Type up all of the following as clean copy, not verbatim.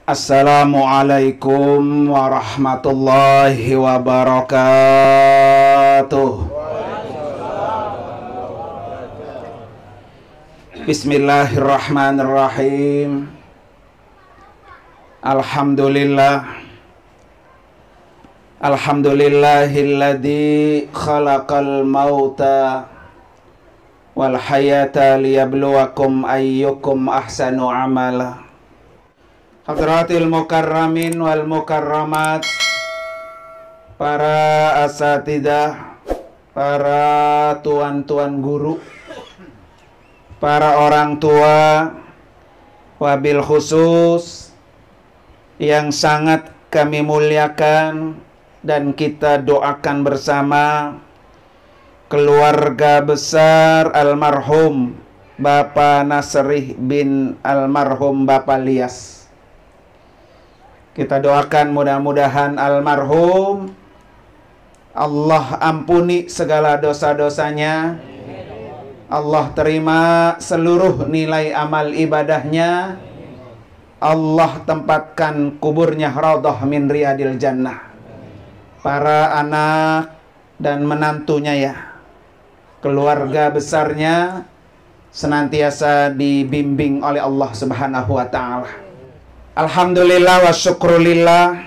Assalamualaikum warahmatullahi wabarakatuh. Bismillahirrahmanirrahim. Alhamdulillahilladzi khalaqal mauta wal hayata liyabluwakum ayyukum ahsanu amala. Hadratil mukarramin wal mukarramat, para asatidah, para tuan-tuan guru, para orang tua, wabil khusus yang sangat kami muliakan dan kita doakan bersama, keluarga besar almarhum Bapak Nasrih bin almarhum Bapak Lias. Kita doakan mudah-mudahan almarhum Allah ampuni segala dosa-dosanya, Allah terima seluruh nilai amal ibadahnya, Allah tempatkan kuburnya raudhah min riyadil jannah. Para anak dan menantunya ya, keluarga besarnya senantiasa dibimbing oleh Allah Subhanahu wa ta'ala. Alhamdulillah wa syukrulillah,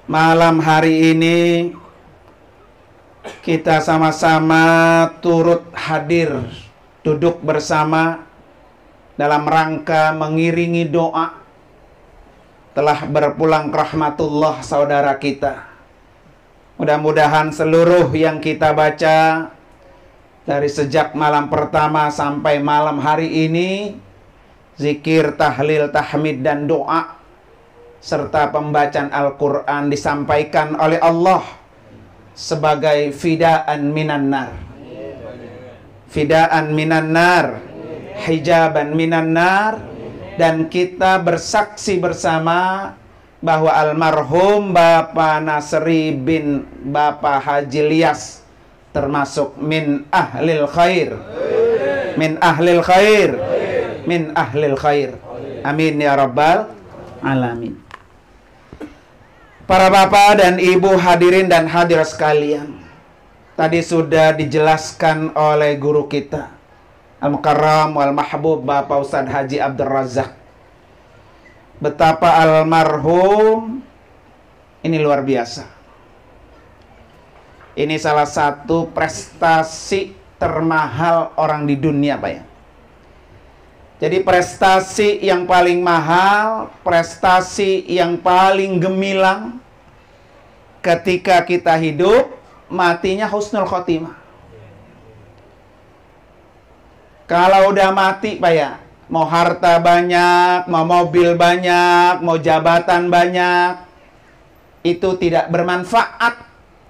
malam hari ini kita sama-sama turut hadir duduk bersama dalam rangka mengiringi doa telah berpulang rahmatullah saudara kita. Mudah-mudahan seluruh yang kita baca dari sejak malam pertama sampai malam hari ini, zikir, tahlil, tahmid, dan doa serta pembacaan Al-Quran disampaikan oleh Allah sebagai fidaan minan nar, fidaan minan nar, hijaban minan nar, dan kita bersaksi bersama bahwa almarhum Bapak Nasri bin Bapak Haji Lias termasuk min ahlil khair, min ahlil khair, min ahlil khair. Amin ya rabbal alamin. Para bapak dan ibu hadirin dan hadirat sekalian, tadi sudah dijelaskan oleh guru kita Al-Mukarram wal Mahbub Bapak Ustadz Haji Abdul Razak betapa almarhum ini luar biasa. Ini salah satu prestasi termahal orang di dunia, Pak ya. Jadi prestasi yang paling mahal, prestasi yang paling gemilang ketika kita hidup, matinya husnul khotimah. Kalau udah mati, Pak ya, mau harta banyak, mau mobil banyak, mau jabatan banyak, itu tidak bermanfaat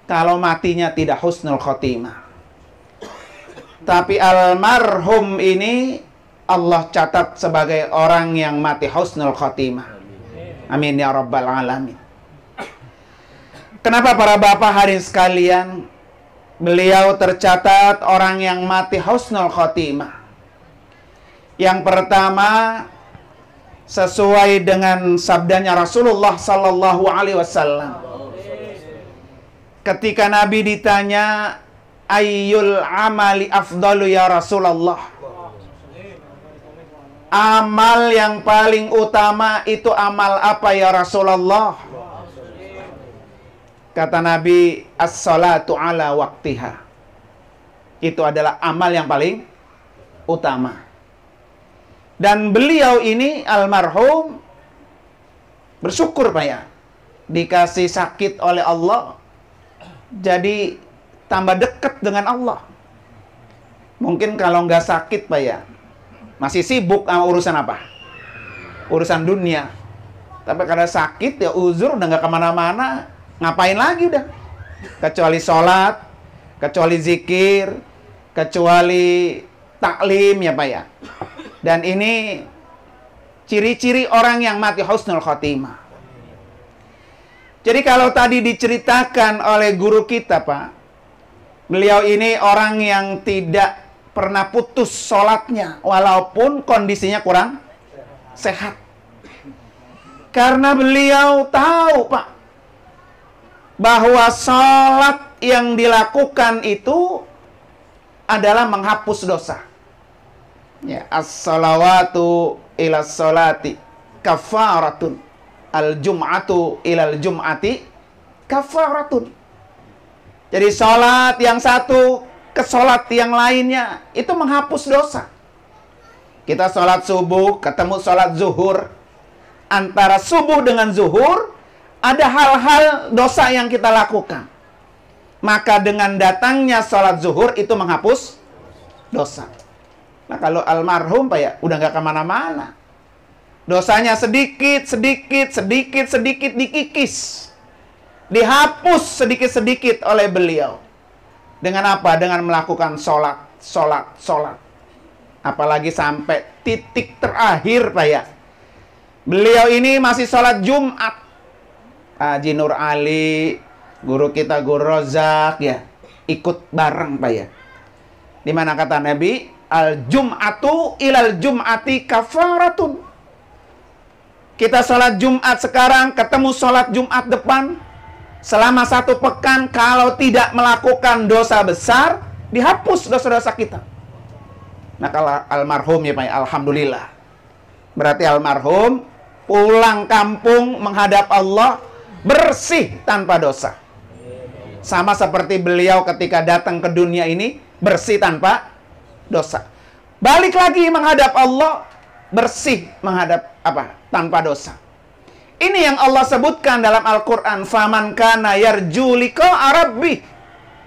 kalau matinya tidak husnul khotimah. Tapi almarhum ini Allah catat sebagai orang yang mati husnul khotimah. Amin ya rabbal alamin. Kenapa para bapak hadirin sekalian, beliau tercatat orang yang mati husnul khotimah? Yang pertama, sesuai dengan sabdanya Rasulullah sallallahu alaihi wasallam. Ketika Nabi ditanya, ayyul amali afdalu ya Rasulullah? Amal yang paling utama itu amal apa ya Rasulullah? Kata Nabi, as-salatu ala waktiha. Itu adalah amal yang paling utama. Dan beliau ini almarhum bersyukur Pak ya, dikasih sakit oleh Allah, jadi tambah dekat dengan Allah. Mungkin kalau nggak sakit Pak ya, masih sibuk sama urusan apa? Urusan dunia. Tapi karena sakit ya uzur, udah nggak kemana-mana, ngapain lagi udah? Kecuali sholat, kecuali zikir, kecuali taklim ya Pak ya. Dan ini ciri-ciri orang yang mati husnul khotimah. Jadi kalau tadi diceritakan oleh guru kita Pak, beliau ini orang yang tidak pernah putus sholatnya walaupun kondisinya kurang sehat. Karena beliau tahu, Pak, bahwa sholat yang dilakukan itu adalah menghapus dosa. Ya, as-salawatu ila sholati kafaratun, al-jum'atu ilal jum'ati kafaratun. Jadi sholat yang satu ke sholat yang lainnya itu menghapus dosa. Kita sholat subuh ketemu sholat zuhur, antara subuh dengan zuhur ada hal-hal dosa yang kita lakukan. Maka dengan datangnya sholat zuhur itu menghapus dosa. Nah kalau almarhum Pak ya, udah nggak kemana-mana. Dosanya sedikit dikikis. Dihapus sedikit-sedikit oleh beliau. Dengan apa? Dengan melakukan sholat. Apalagi sampai titik terakhir Pak ya. Beliau ini masih sholat Jumat. Haji Nur Ali, guru kita Guru Rozak ya, ikut bareng Pak ya. Dimana kata Nabi, al-jum'atu ilal jum'ati kafaratun. Kita sholat Jumat sekarang, ketemu sholat Jumat depan, selama 1 pekan kalau tidak melakukan dosa besar, dihapus dosa-dosa kita. Nah kalau almarhum ya Pak ya, alhamdulillah. Berarti almarhum pulang kampung menghadap Allah bersih tanpa dosa. Sama seperti beliau ketika datang ke dunia ini bersih tanpa dosa. Balik lagi menghadap Allah bersih menghadap apa? Tanpa dosa. Ini yang Allah sebutkan dalam Al-Qur'an, faman kana yarju liqa'a rabbih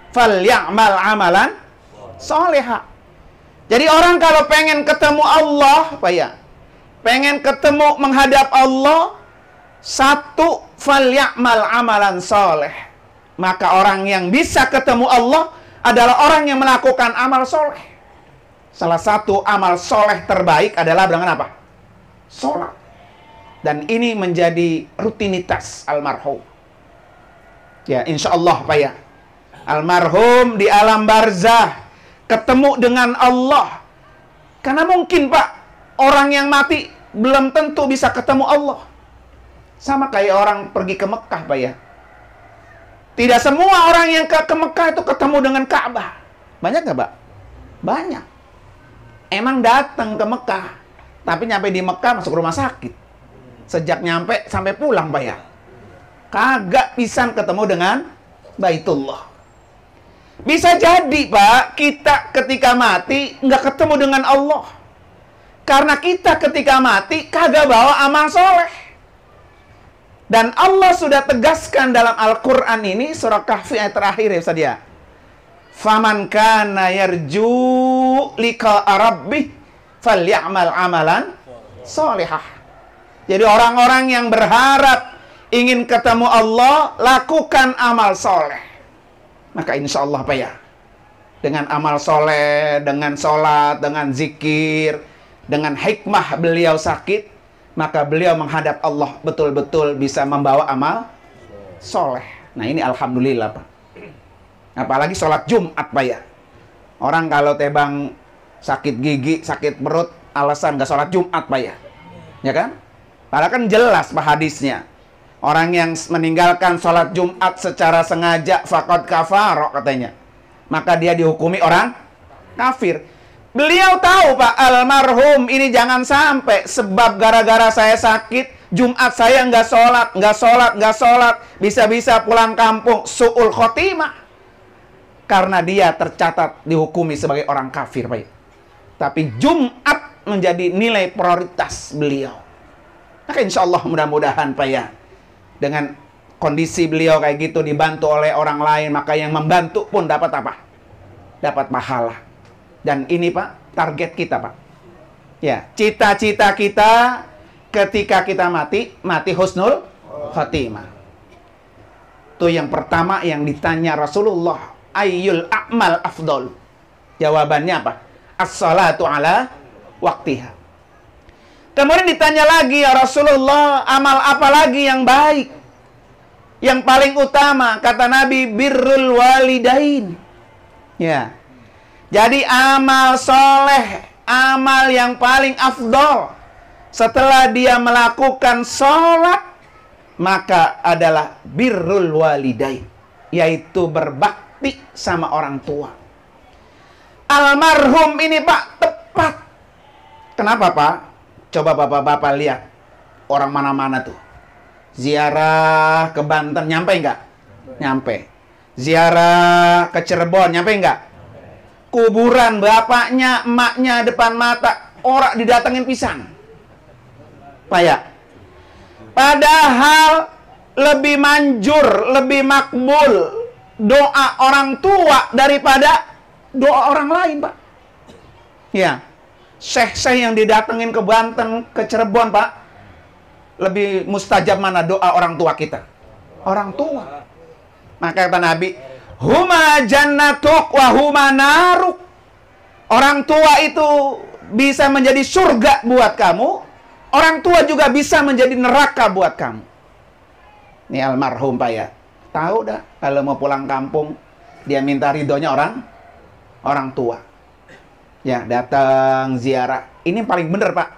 falyamal amalan sholiha. Jadi orang kalau pengen ketemu Allah, Pak ya, pengen ketemu menghadap Allah, satu, falyamal amalan soleh. Maka orang yang bisa ketemu Allah adalah orang yang melakukan amal soleh. Salah satu amal soleh terbaik adalah dengan apa? Sholat. Dan ini menjadi rutinitas almarhum. Ya, insya Allah Pak ya, almarhum di alam barzah ketemu dengan Allah. Karena mungkin Pak, orang yang mati belum tentu bisa ketemu Allah. Sama kayak orang pergi ke Mekah Pak ya. Tidak semua orang yang ke Mekah itu ketemu dengan Ka'bah. Banyak nggak Pak? Banyak. Emang datang ke Mekah, tapi nyampe di Mekah masuk rumah sakit. Sejak nyampe sampai pulang Pak ya, kagak pisan ketemu dengan Baitullah. Bisa jadi Pak, kita ketika mati nggak ketemu dengan Allah. Karena kita ketika mati kagak bawa amal soleh. Dan Allah sudah tegaskan dalam Al-Quran ini, surah Kahfi ayat terakhir ya Ustaz ya. Faman kana yarju liqa'a rabbih falyamal amalan sholihah. Jadi orang-orang yang berharap ingin ketemu Allah, lakukan amal soleh. Maka insya Allah Pak ya, dengan amal soleh, dengan sholat, dengan zikir, dengan hikmah beliau sakit, maka beliau menghadap Allah betul-betul bisa membawa amal soleh. Nah ini alhamdulillah Pak. Apalagi sholat Jumat Pak ya. Orang kalau tebang sakit gigi, sakit perut, alasan nggak sholat Jumat Pak ya. Ya kan? Padahal kan jelas Pak hadisnya. Orang yang meninggalkan sholat Jumat secara sengaja faqad kafaro katanya, maka dia dihukumi orang kafir. Beliau tahu Pak, almarhum ini jangan sampai sebab gara-gara saya sakit Jumat saya nggak sholat, bisa-bisa pulang kampung su'ul khotimah, karena dia tercatat dihukumi sebagai orang kafir Pak. Tapi Jumat menjadi nilai prioritas beliau. Maka insya Allah mudah-mudahan Pak ya, dengan kondisi beliau kayak gitu dibantu oleh orang lain, maka yang membantu pun dapat apa? Dapat pahala. Dan ini Pak, target kita Pak. Ya, cita-cita kita ketika kita mati husnul khotimah. Itu yang pertama yang ditanya Rasulullah, ayyul a'mal afdol. Jawabannya apa? As-salatu ala waktiha. Kemudian ditanya lagi, ya Rasulullah, amal apa lagi yang baik? Yang paling utama, kata Nabi, birrul walidain. Ya. Jadi amal soleh, amal yang paling afdol setelah dia melakukan sholat, maka adalah birrul walidain, yaitu berbakti sama orang tua. Almarhum ini Pak tepat. Kenapa Pak? Coba bapak-bapak lihat, orang mana-mana tuh ziarah ke Banten, nyampe nggak? Nyampe. Ziarah ke Cirebon, nyampe nggak? Kuburan bapaknya, emaknya depan mata, orang didatengin pisan. Pak ya? Padahal lebih manjur, lebih makbul doa orang tua daripada doa orang lain, Pak. Ya, syekh-syekh yang didatengin ke Banten, ke Cirebon, Pak, lebih mustajab mana doa orang tua kita? Orang tua. Maka kata Nabi, huma jannatuk wa huma naruk. Orang tua itu bisa menjadi surga buat kamu. Orang tua juga bisa menjadi neraka buat kamu. Ini almarhum Pak ya. Tahu dah, kalau mau pulang kampung, dia minta ridhonya orang tua. Ya, datang ziarah. Ini paling bener Pak.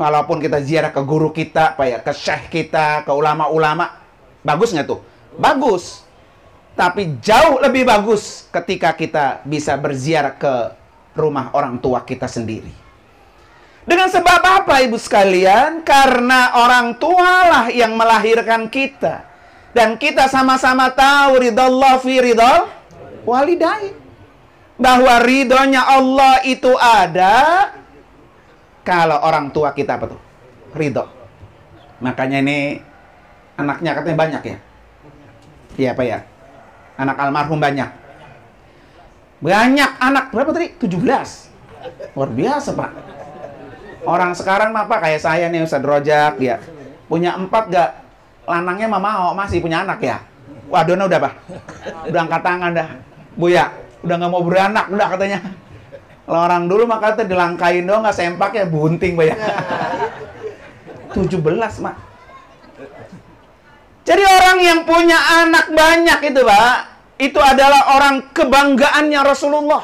Walaupun kita ziarah ke guru kita, Pak ya, ke syekh kita, ke ulama-ulama. Bagus nggak tuh? Bagus. Tapi jauh lebih bagus ketika kita bisa berziarah ke rumah orang tua kita sendiri. Dengan sebab apa ibu sekalian? Karena orang tualah yang melahirkan kita. Dan kita sama-sama tahu ridallah fi ridal walidain. Bahwa ridhonya Allah itu ada kalau orang tua kita apa tuh? Ridho. Makanya ini anaknya katanya banyak ya? Iya Pak ya? Anak almarhum banyak. Banyak anak, berapa tadi? 17. Luar biasa Pak. Orang sekarang mah Pak kayak saya nih Ustaz Rojak ya. Punya 4 gak? Lanangnya mah mau, masih punya anak ya. Waduh udah Pak. Udah angkat tangan dah. Bu ya, udah gak mau beranak udah katanya. Kalau orang dulu mah kata dilangkain dong, gak sempak ya bunting Pak ya. 17 Mak. Jadi orang yang punya anak banyak itu Pak, itu adalah orang kebanggaannya Rasulullah.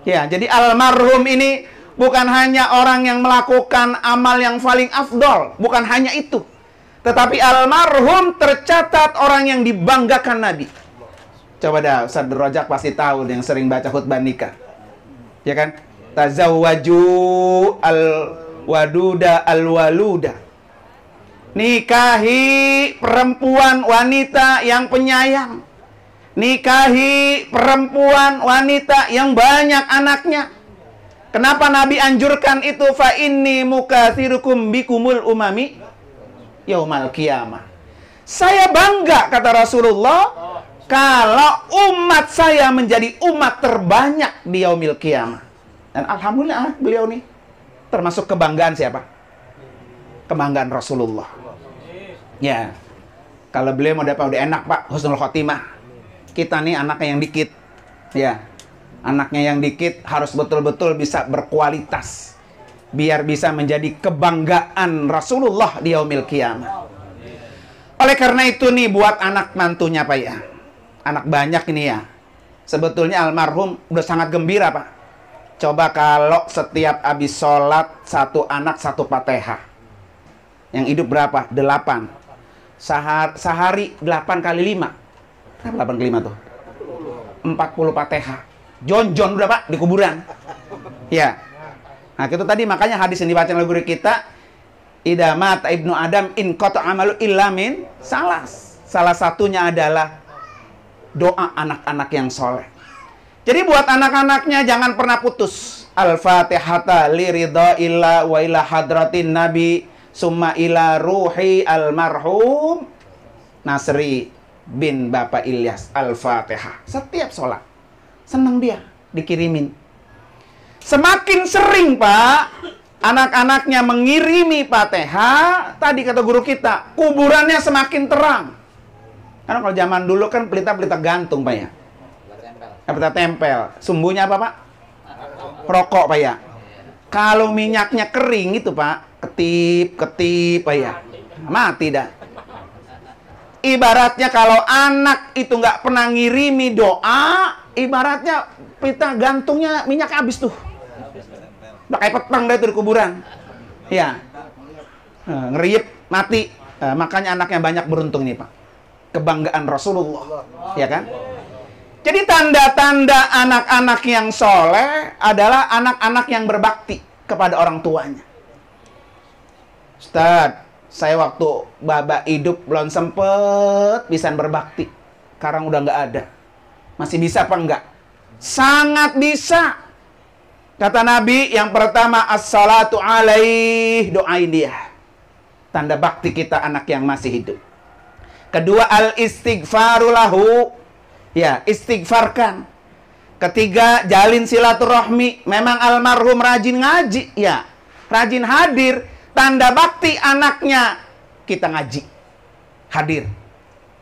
Ya, jadi almarhum ini bukan hanya orang yang melakukan amal yang paling afdol, bukan hanya itu. Tetapi almarhum tercatat orang yang dibanggakan Nabi. Coba dah, Ustaz Rojak pasti tahu yang sering baca khutbah nikah. Ya kan? Tazawwaju al-waduda al-waluda. Nikahi perempuan wanita yang penyayang. Nikahi perempuan wanita yang banyak anaknya. Kenapa Nabi anjurkan itu? Fa inni mukatsirukum bikumul umami yaumal qiyamah. Saya bangga kata Rasulullah kalau umat saya menjadi umat terbanyak di yaumil qiyamah. Dan alhamdulillah beliau nih termasuk kebanggaan siapa? Kebanggaan Rasulullah. Ya. Kalau beliau mau dapat udah enak Pak, husnul khotimah. Kita nih anaknya yang dikit. Ya. Anaknya yang dikit harus betul-betul bisa berkualitas. Biar bisa menjadi kebanggaan Rasulullah di yaumil qiyamah. Oleh karena itu nih buat anak mantunya Pak ya. Anak banyak ini ya. Sebetulnya almarhum udah sangat gembira Pak. Coba kalau setiap habis sholat satu anak satu Fatihah. Yang hidup berapa? 8. Sehari 8 kali 5. Berapa 8 kali 5 tuh? 40 Fatihah. Jon udah Pak di kuburan. Ya. Nah, itu tadi makanya hadis yang dibaca oleh guru kita, idza mata ibnu Adam in qata amalu illa min salas. Salah satunya adalah doa anak-anak yang soleh. Jadi buat anak-anaknya jangan pernah putus. Al-Fatihata li ridha illa wa ila hadratin nabi summa ila ruhi almarhum Nasri bin Bapak Ilyas. Al-Fatihah. Setiap sholat. Senang dia dikirimin. Semakin sering Pak anak-anaknya mengirimi Fatihah, tadi kata guru kita, kuburannya semakin terang. Karena kalau zaman dulu kan pelita-pelita gantung Pak ya. Pelita tempel. Sumbunya apa Pak? Rokok Pak ya. Kalau minyaknya kering itu Pak, ketip Pak ya. Mati dah. Ibaratnya kalau anak itu nggak pernah ngirimi doa, ibaratnya pita gantungnya minyak habis tuh. Udah kayak petang dah itu di kuburan. Ya. Ngeriyip, mati. Makanya anaknya banyak beruntung nih, Pak. Kebanggaan Rasulullah. Ya kan? Jadi tanda-tanda anak-anak yang soleh adalah anak-anak yang berbakti kepada orang tuanya. Ustaz, saya waktu baba hidup belum sempet bisa berbakti. Sekarang udah nggak ada. Masih bisa apa enggak? Sangat bisa. Kata Nabi, yang pertama, as-salatu alaih, doain dia. Tanda bakti kita anak yang masih hidup. Kedua, al-istighfaru lahu. Ya, istighfarkan. Ketiga, jalin silaturahmi. Memang almarhum rajin ngaji. Ya, rajin hadir. Tanda bakti anaknya, kita ngaji. Hadir.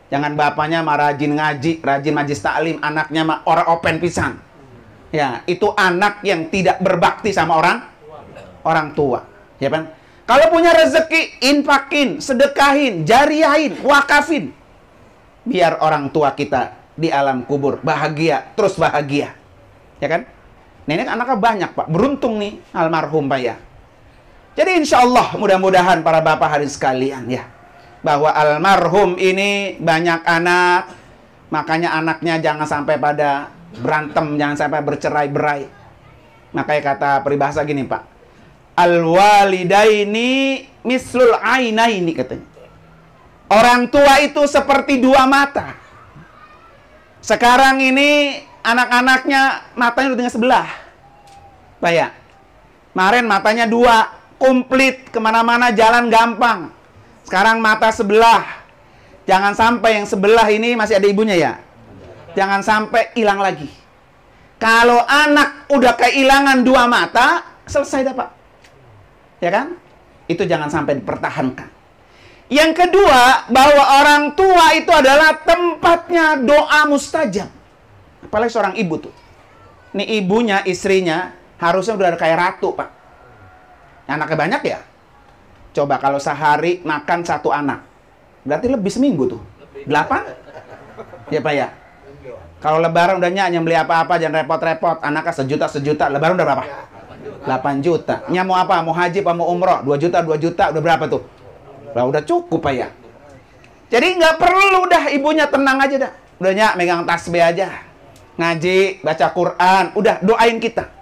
Jangan bapaknya mah rajin ngaji, rajin majlis taklim, anaknya mah orang open pisan. Ya, itu anak yang tidak berbakti sama orang tua. Ya kan? Kalau punya rezeki, infakin, sedekahin, jariahin, wakafin. Biar orang tua kita di alam kubur bahagia, terus bahagia. Ya kan? Nenek anaknya banyak, Pak. Beruntung nih almarhum, Pak ya. Jadi insya Allah mudah-mudahan para bapak hari sekalian ya, bahwa almarhum ini banyak anak, makanya anaknya jangan sampai pada berantem, jangan sampai bercerai-berai. Makanya kata peribahasa gini, Pak, al-walidaini mislul ainaini, katanya. Orang tua itu seperti dua mata. Sekarang ini anak-anaknya matanya udah tinggal sebelah, Pak ya. Kemarin matanya dua, komplit, kemana-mana jalan gampang. Sekarang mata sebelah. Jangan sampai yang sebelah ini masih ada ibunya ya. Jangan sampai hilang lagi. Kalau anak udah kehilangan dua mata, selesai dah, Pak. Ya kan? Itu jangan sampai dipertahankan. Yang kedua, bahwa orang tua itu adalah tempatnya doa mustajab. Apalagi seorang ibu tuh. Ini ibunya, istrinya, harusnya udah kayak ratu, Pak. Anaknya banyak ya? Coba kalau sehari makan satu anak. Berarti lebih seminggu tuh. 8? Ya, Pak ya? Kalau lebaran udah nyanyi beli apa-apa, jangan repot-repot. Anaknya sejuta. Lebaran udah berapa? 8 juta. Nya mau apa? Mau haji apa mau umroh? 2 juta. Udah berapa tuh? Udah cukup, Pak ya? Jadi nggak perlu dah ibunya, tenang aja dah. Udah nyak megang tasbih aja. Ngaji, baca Quran. Udah, doain kita.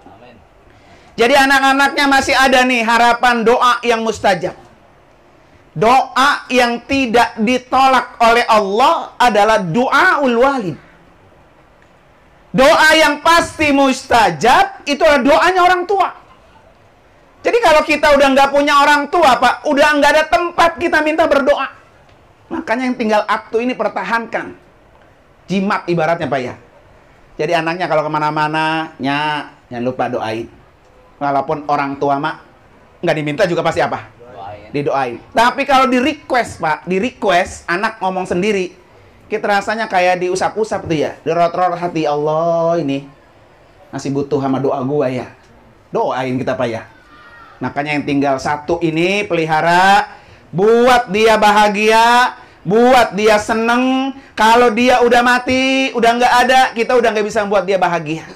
Jadi anak-anaknya masih ada nih harapan doa yang mustajab. Doa yang tidak ditolak oleh Allah adalah doaul walid. Doa yang pasti mustajab itu adalah doanya orang tua. Jadi kalau kita udah nggak punya orang tua, Pak, udah nggak ada tempat kita minta berdoa. Makanya yang tinggal aktu ini pertahankan. Jimat ibaratnya, Pak ya. Jadi anaknya kalau kemana-mana, jangan lupa doain. Walaupun orang tua mak nggak diminta juga pasti apa? Didoain. Tapi kalau di request, Pak, di request anak ngomong sendiri, kita rasanya kayak diusap-usap tuh ya, dirot-rot hati. Allah ini masih butuh sama doa gua ya. Doain kita, Pak ya. Makanya yang tinggal satu ini pelihara, buat dia bahagia, buat dia seneng. Kalau dia udah mati, udah nggak ada, kita udah nggak bisa membuat dia bahagia.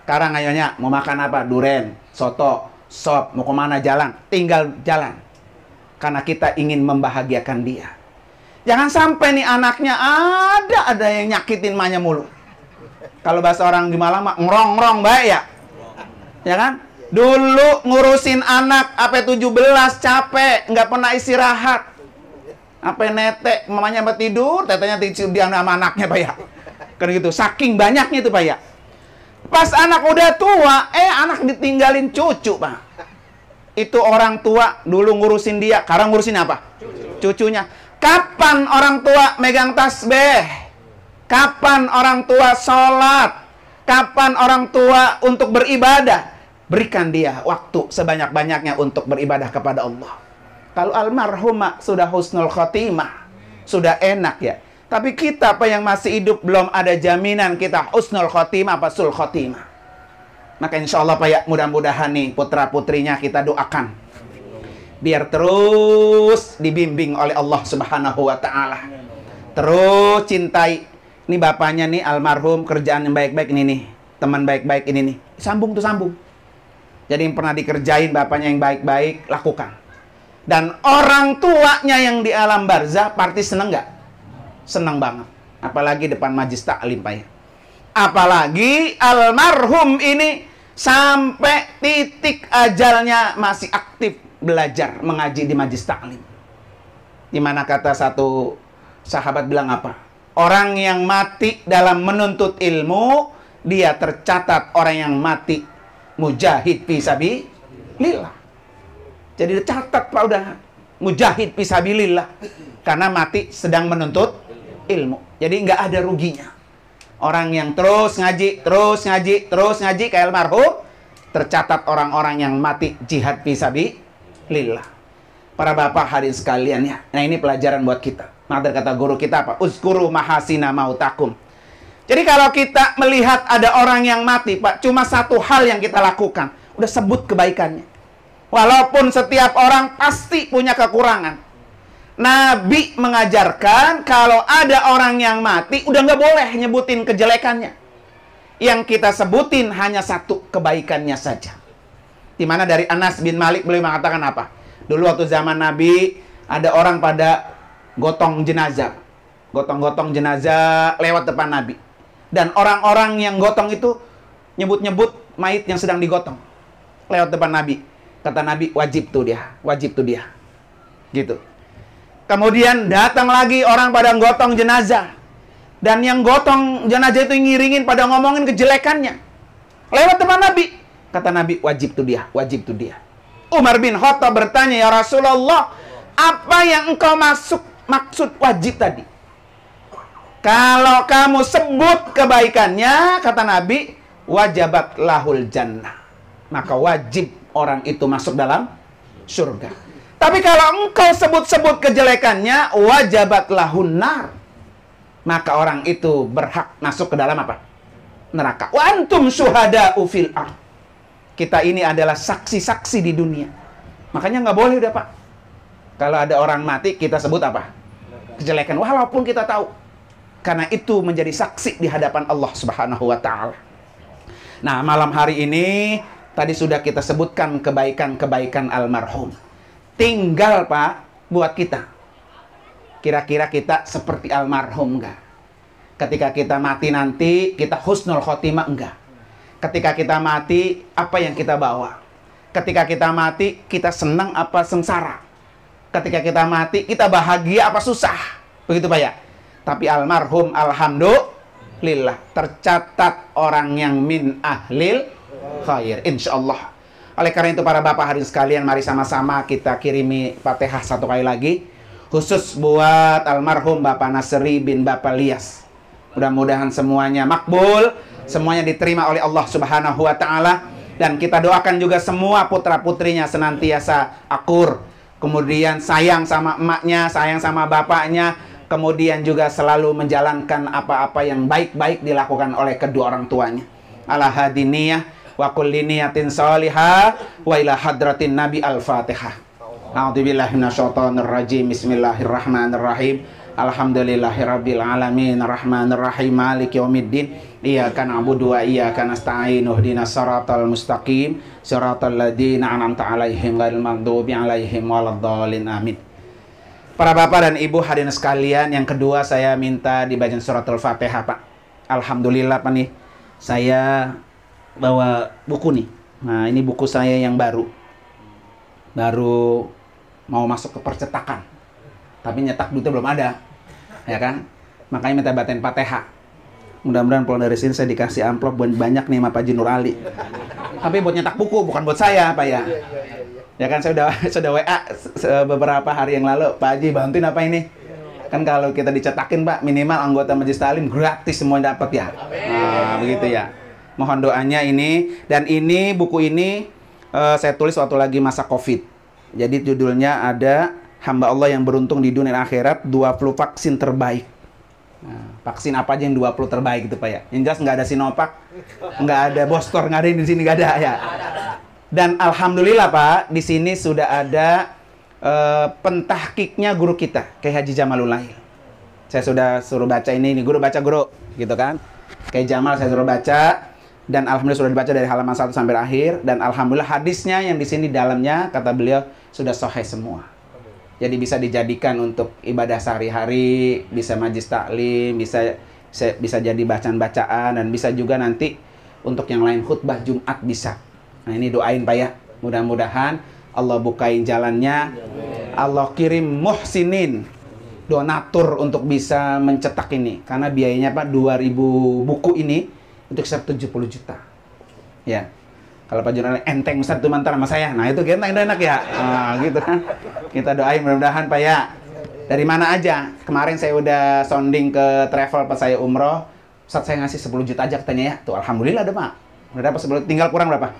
Sekarang ayonya mau makan apa? Duren, soto, sop, mau kemana jalan? Tinggal jalan. Karena kita ingin membahagiakan dia. Jangan sampai nih anaknya ada yang nyakitin emaknya mulu. Kalau bahasa orang di Malang mah ngerong-ngerong baik ya. Ya kan? Dulu ngurusin anak apa 17 capek, nggak pernah istirahat. Apa netek, mamanya mau tidur, tetenya tidur dia sama anaknya, Pak ya. Kan gitu. Saking banyaknya itu, Pak ya. Pas anak udah tua, anak ditinggalin cucu, Pak. Itu orang tua dulu ngurusin dia, sekarang ngurusin apa? Cucunya. Kapan orang tua megang tasbih? Kapan orang tua sholat? Kapan orang tua untuk beribadah? Berikan dia waktu sebanyak-banyaknya untuk beribadah kepada Allah. Kalau almarhumah sudah husnul khotimah, sudah enak ya. Tapi kita apa yang masih hidup belum ada jaminan kita husnul khotimah apa sul khotimah. Maka insya Allah, Pak ya, mudah-mudahan nih putra-putrinya kita doakan. Biar terus dibimbing oleh Allah Subhanahu wa Ta'ala. Terus cintai. Ini bapaknya nih almarhum, kerjaan yang baik-baik ini nih. Teman baik-baik ini nih. Sambung tuh, sambung. Jadi yang pernah dikerjain bapaknya yang baik-baik, lakukan. Dan orang tuanya yang di alam barzah, pasti seneng nggak? Seneng banget. Apalagi depan majlis taklim, Pak ya. Apalagi almarhum ini sampai titik ajalnya masih aktif belajar mengaji di majlis taklim. Dimana kata satu sahabat bilang apa? Orang yang mati dalam menuntut ilmu, dia tercatat orang yang mati mujahid fisabilillah. Jadi dicatat Pak udah mujahid fisabilillah karena mati sedang menuntut ilmu. Jadi nggak ada ruginya. Orang yang terus ngaji kayak almarhum, tercatat orang-orang yang mati jihad fisabilillah. Para bapak hadirin sekalian ya. Nah ini pelajaran buat kita. Maka kata guru kita apa? Uzkuru mahasina mautakum. Jadi kalau kita melihat ada orang yang mati, Pak, cuma satu hal yang kita lakukan. Udah sebut kebaikannya. Walaupun setiap orang pasti punya kekurangan. Nabi mengajarkan kalau ada orang yang mati, udah nggak boleh nyebutin kejelekannya. Yang kita sebutin hanya satu kebaikannya saja. Dimana dari Anas bin Malik beliau mengatakan apa? Dulu waktu zaman Nabi, ada orang pada gotong jenazah. Gotong-gotong jenazah lewat depan Nabi. Dan orang-orang yang gotong itu nyebut-nyebut mayit yang sedang digotong. Lewat depan Nabi. Kata Nabi, wajib tuh dia. Gitu. Kemudian datang lagi orang pada gotong jenazah. Dan yang gotong jenazah itu ngiringin pada ngomongin kejelekannya. Lewat depan Nabi. Kata Nabi, wajib tuh dia. Umar bin Khattab bertanya, ya Rasulullah, apa yang engkau maksud wajib tadi? Kalau kamu sebut kebaikannya, kata Nabi, wajabat lahul jannah. Maka wajib orang itu masuk dalam surga. Tapi kalau engkau sebut-sebut kejelekannya, wajabat lahun nar. Maka orang itu berhak masuk ke dalam apa? Neraka. Wa antum syuhada'u fil ardh. Kita ini adalah saksi-saksi di dunia. Makanya nggak boleh udah Pak. Kalau ada orang mati, kita sebut apa? Kejelekan. Walaupun kita tahu. Karena itu menjadi saksi di hadapan Allah Subhanahu wa Ta'ala. Nah, malam hari ini tadi sudah kita sebutkan kebaikan-kebaikan almarhum. Tinggal Pak, buat kita. Kira-kira kita seperti almarhum enggak? Ketika kita mati nanti, kita husnul khotimah enggak? Ketika kita mati, apa yang kita bawa? Ketika kita mati, kita senang apa sengsara? Ketika kita mati, kita bahagia apa susah? Begitu Pak ya? Tapi almarhum alhamdulillah tercatat orang yang min ahlil khair insyaallah. Oleh karena itu para bapak hadirin sekalian, mari sama-sama kita kirimi Fatihah satu kali lagi khusus buat almarhum Bapak Nasri bin Bapak Lias. Mudah-mudahan semuanya makbul, semuanya diterima oleh Allah Subhanahu wa Ta'ala, dan kita doakan juga semua putra-putrinya senantiasa akur, kemudian sayang sama emaknya, sayang sama bapaknya, kemudian juga selalu menjalankan apa-apa yang baik-baik dilakukan oleh kedua orang tuanya. Ala hadiniyah wa kulli niyatin salihah wa ila hadratin Nabi al-Fatihah. A'udzubillahi minasyaitonir rajim. Bismillahirrahmanirrahim. Alhamdulillahirabbil alamin arrahmanirrahim maliki yaumiddin. Iyyaka na'budu wa iyyaka nasta'in. Ihdinas siratal mustaqim siratal ladzina an'amta 'alaihim ghairil maghdubi 'alaihim waladdallin. Amin. Para bapak dan ibu hadirin sekalian, yang kedua saya minta dibaca suratul Fatihah, Pak. Alhamdulillah Pak nih, saya bawa buku nih. Nah, ini buku saya yang baru mau masuk ke percetakan. Tapi nyetak duitnya belum ada. Ya kan? Makanya minta bacain Fatihah. Mudah-mudahan pulang dari sini saya dikasih amplop banyak nih sama Pak Haji Nur Ali. Tapi buat nyetak buku, bukan buat saya, Pak ya. Ya kan, saya sudah WA beberapa hari yang lalu, Pak Haji bantuin apa ini? Kan kalau kita dicetakin Pak, minimal anggota majelis taklim gratis semua dapat ya. Nah, begitu ya. Mohon doanya ini, dan ini buku ini saya tulis waktu lagi masa Covid. Jadi judulnya ada Hamba Allah yang beruntung di dunia dan akhirat, 20 vaksin terbaik. Nah, vaksin apa aja yang 20 terbaik itu Pak ya? Yang jelas nggak ada Sinovac, nggak ada booster, nggak ada di sini, nggak ada ya. Dan alhamdulillah Pak, di sini sudah ada pentahkiknya guru kita, Kiai Haji Jamalul Lail. Saya sudah suruh baca ini guru baca guru, gitu kan? Kiai Jamal saya suruh baca. Dan alhamdulillah sudah dibaca dari halaman 1 sampai akhir, dan alhamdulillah hadisnya yang di sini dalamnya kata beliau sudah sahih semua. Jadi bisa dijadikan untuk ibadah sehari-hari, bisa majlis taklim, bisa jadi bacaan-bacaan, dan bisa juga nanti untuk yang lain khutbah Jumat bisa. Nah ini doain Pak ya, mudah-mudahan Allah bukain jalannya, Allah kirim muhsinin, donatur untuk bisa mencetak ini, karena biayanya Pak 2000 buku ini untuk 70 juta. Ya. Kalau Pak Jurnal enteng Ustaz tuh mantar sama saya. Nah, itu kita enak ya. Nah, gitu kan. Kita doain mudah-mudahan Pak ya. Dari mana aja? Kemarin saya udah sounding ke travel pas saya umroh. Ustaz saya ngasih 10 juta aja katanya ya. Tuh alhamdulillah ada Pak. Udah dapat 10, tinggal kurang berapa?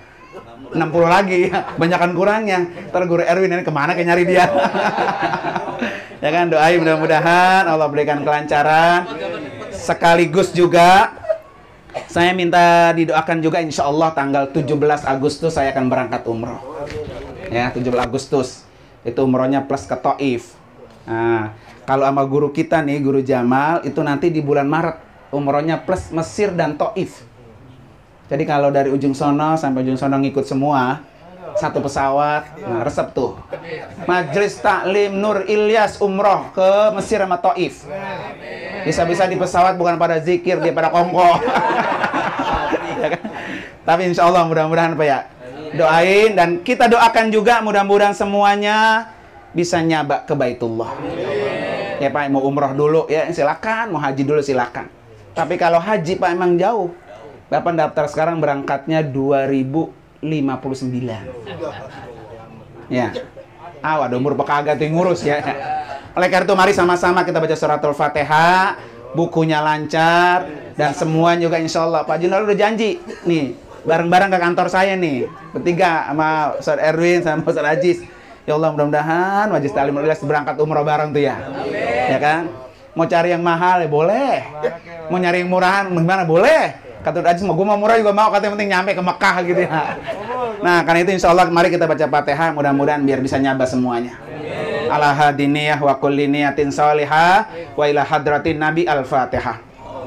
60 lagi ya. Banyakan kurangnya. Ntar Guru Erwin ini kemana kayak nyari dia. Ya kan, doain mudah-mudahan Allah berikan kelancaran. Sekaligus juga saya minta didoakan juga, insya Allah tanggal 17 Agustus saya akan berangkat umroh. Ya, 17 Agustus. Itu umrohnya plus ke Taif. Nah, kalau sama guru kita nih, Guru Jamal, itu nanti di bulan Maret. Umrohnya plus Mesir dan Taif. Jadi kalau dari ujung sono sampai ujung sono ngikut semua, satu pesawat, nah resep tuh. Majelis Taklim Nur Ilyas umroh ke Mesir sama Taif. Bisa-bisa di pesawat bukan pada zikir, dia pada kongko. Ya kan? Tapi insya Allah mudah-mudahan Pak ya. Doain, dan kita doakan juga mudah-mudahan semuanya bisa nyabak ke Baitullah. Ya Pak, mau umroh dulu ya silakan, mau haji dulu silakan. Tapi kalau haji Pak emang jauh. Bapak daftar sekarang berangkatnya 2059. Ya. Waduh, umur kagak tuh ngurus ya. Oleh karena itu mari sama-sama kita baca suratul Fatihah, bukunya lancar, dan semua juga insya Allah. Pak Junal udah janji nih, bareng-bareng ke kantor saya nih, bertiga sama Ustaz Erwin sama Ustaz Aziz. Ya Allah, mudah-mudahan Majelis Taklim Nur Ilyas berangkat umroh bareng tuh ya. Ya kan? Mau cari yang mahal ya boleh. Mau nyari yang murahan gimana boleh. Kata Ustaz Aziz, gue mau murah juga mau, katanya penting nyampe ke Mekah gitu ya. Nah, karena itu insya Allah mari kita baca Fatihah, mudah-mudahan biar bisa nyabah semuanya. Ala hadiniyah wa kulli niyatin salihah wa ila hadratin nabi al-fatihah.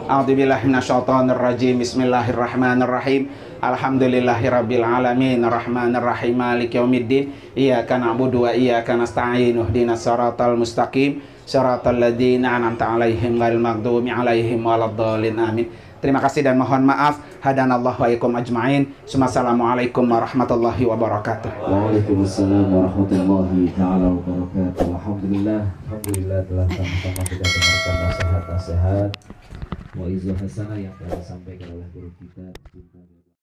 A'udzubillahi minasyaitonir rajim. Bismillahirrahmanirrahim. Alhamdulillahirabbil alamin arrahmanir rahim maliki yaumiddin. Iyyaka na'budu wa iyyaka nasta'in. Ihdinas siratal mustaqim. Siratal ladzina an'amta 'alaihim ghairil maghdubi 'alaihim waladdallin. Amin. Terima kasih dan mohon maaf. Hadanallahu wa iyyakum ajma'in. Assalamualaikum warahmatullahi wabarakatuh. Waalaikumsalam warahmatullahi taala wabarakatuh. Alhamdulillah telah sama-sama kita dengarkan nasihat-nasihat wa'izah hasanah yang telah disampaikan oleh guru kita.